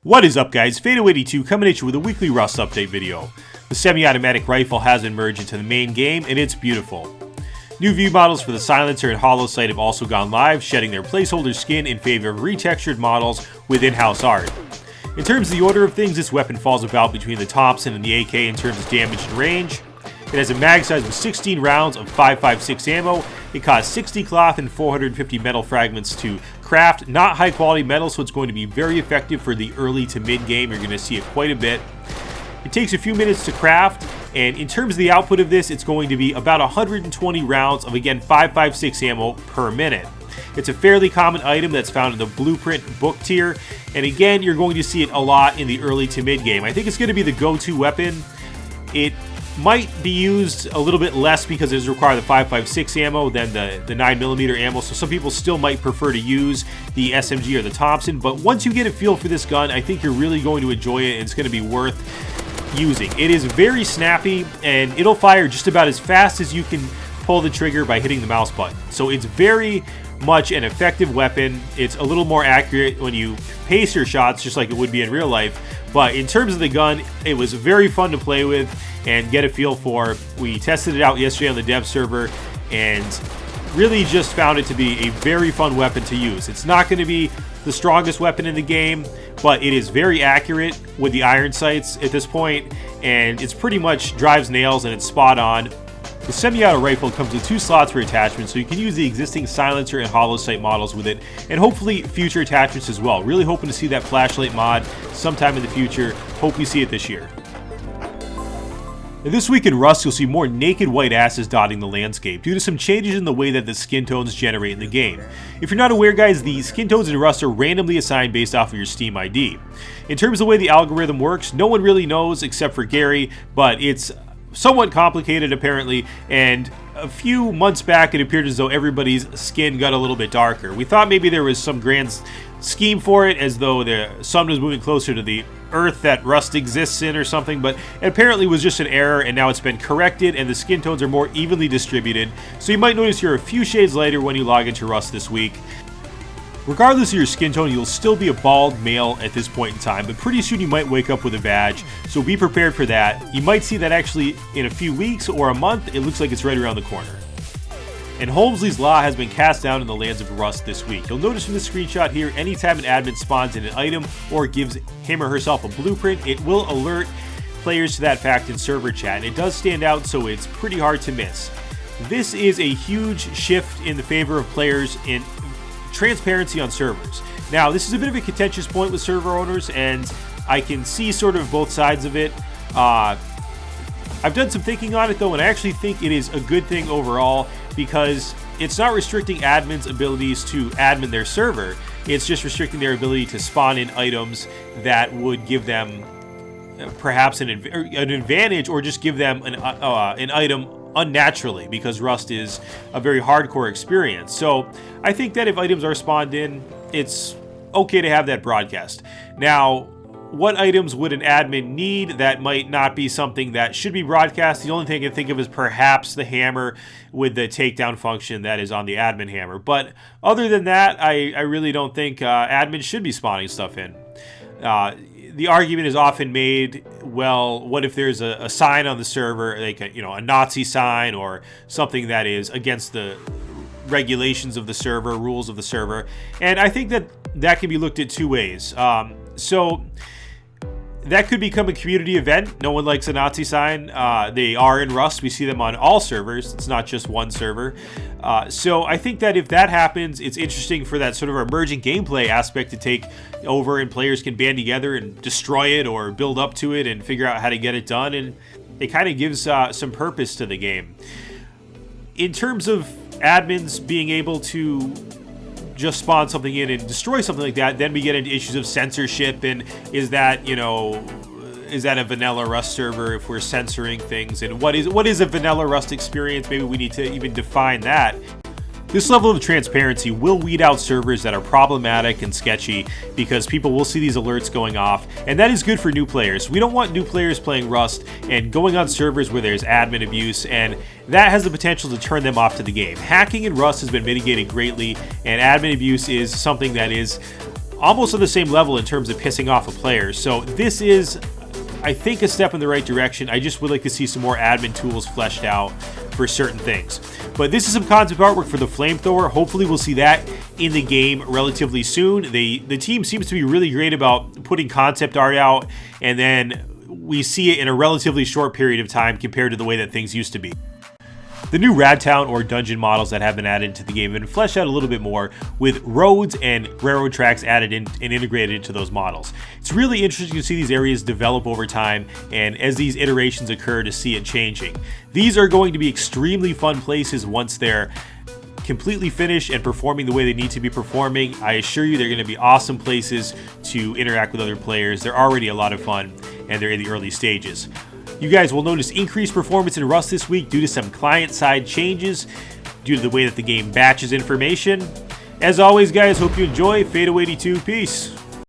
What is up, guys? Phaedo82 coming at you with a weekly Rust update video. The semi-automatic rifle has been merged into the main game, and it's beautiful. New view models for the silencer and hollow sight have also gone live, shedding their placeholder skin in favor of retextured models with in-house art. In terms of the order of things, this weapon falls about between the Thompson and the AK in terms of damage and range. It has a mag size of 16 rounds of 5.56 ammo. It costs 60 cloth and 450 metal fragments to craft. Not high quality metal, so it's going to be very effective for the early to mid game. You're going to see it quite a bit. It takes a few minutes to craft, and in terms of the output of this, it's going to be about 120 rounds of, again, 5.56 ammo per minute. It's a fairly common item that's found in the blueprint book tier, and again, you're going to see it a lot in the early to mid game. I think it's going to be the go-to weapon. It might be used a little bit less because it does require the 5.56 ammo than the 9mm ammo, so some people still might prefer to use the SMG or the Thompson, but once you get a feel for this gun, I think you're really going to enjoy it, and it's going to be worth using. It is very snappy, and it'll fire just about as fast as you can pull the trigger by hitting the mouse button. So it's very much an effective weapon. It's a little more accurate when you pace your shots, just like it would be in real life. But in terms of the gun, it was very fun to play with and get a feel for. We tested it out yesterday on the dev server and really just found it to be a very fun weapon to use. It's not going to be the strongest weapon in the game, but it is very accurate with the iron sights at this point, and it's pretty much drives nails and it's spot on. The semi-auto rifle comes with 2 slots for attachments, so you can use the existing silencer and hollow sight models with it, and hopefully future attachments as well. Really hoping to see that flashlight mod sometime in the future. Hope we see it this year. And this week in Rust, you'll see more naked white asses dotting the landscape due to some changes in the way that the skin tones generate in the game. If you're not aware, guys, the skin tones in Rust are randomly assigned based off of your Steam ID. In terms of the way the algorithm works, no one really knows except for Gary, but it's somewhat complicated apparently, and a few months back it appeared as though everybody's skin got a little bit darker. We thought maybe there was some grand scheme for it, as though the sun was moving closer to the Earth that Rust exists in or something, but it apparently was just an error, and now it's been corrected and the skin tones are more evenly distributed, so you might notice you're a few shades lighter when you log into Rust this week. Regardless of your skin tone, you'll still be a bald male at this point in time, but pretty soon you might wake up with a badge, so be prepared for that. You might see that actually in a few weeks or a month. It looks like it's right around the corner. And Holmesley's Law has been cast down in the lands of Rust this week. You'll notice from the screenshot here, anytime an admin spawns in an item or gives him or herself a blueprint, it will alert players to that fact in server chat. And it does stand out, so it's pretty hard to miss. This is a huge shift in the favor of players in transparency on servers. Now, this is a bit of a contentious point with server owners, and I can see sort of both sides of it. I've done some thinking on it though, and I actually think it is a good thing overall, because it's not restricting admins' abilities to admin their server. It's just restricting their ability to spawn in items that would give them perhaps an advantage, or just give them an item unnaturally, because Rust is a very hardcore experience. So I think that if items are spawned in, it's okay to have that broadcast. Now, what items would an admin need that might not be something that should be broadcast? The only thing I can think of is perhaps the hammer with the takedown function that is on the admin hammer. But other than that, I really don't think admins should be spawning stuff in. The argument is often made, well, what if there's a sign on the server, like a Nazi sign or something that is against the regulations of the server, rules of the server? And I think that can be looked at 2 ways. So that could become a community event. No one likes a Nazi sign. They are in Rust. We see them on all servers. It's not just one server. So I think that if that happens, it's interesting for that sort of emerging gameplay aspect to take over, and players can band together and destroy it or build up to it and figure out how to get it done. And it kind of gives some purpose to the game. In terms of admins being able to just spawn something in and destroy something like that, then we get into issues of censorship, and is that a vanilla Rust server if we're censoring things, and what is a vanilla Rust experience? Maybe we need to even define that. This level of transparency will weed out servers that are problematic and sketchy, because people will see these alerts going off, and that is good for new players. We don't want new players playing Rust and going on servers where there's admin abuse, and that has the potential to turn them off to the game. Hacking in Rust has been mitigated greatly, and admin abuse is something that is almost on the same level in terms of pissing off a player. So this is, I think, a step in the right direction. I just would like to see some more admin tools fleshed out for certain things. But this is some concept artwork for the flamethrower. Hopefully we'll see that in the game relatively soon. The team seems to be really great about putting concept art out, and then we see it in a relatively short period of time compared to the way that things used to be. The new Radtown or dungeon models that have been added to the game have been fleshed out a little bit more, with roads and railroad tracks added in and integrated into those models. It's really interesting to see these areas develop over time, and as these iterations occur, to see it changing. These are going to be extremely fun places once they're completely finished and performing the way they need to be performing. I assure you they're going to be awesome places to interact with other players. They're already a lot of fun, and they're in the early stages. You guys will notice increased performance in Rust this week due to some client-side changes, due to the way that the game batches information. As always, guys, hope you enjoy. Phaedo 82, peace.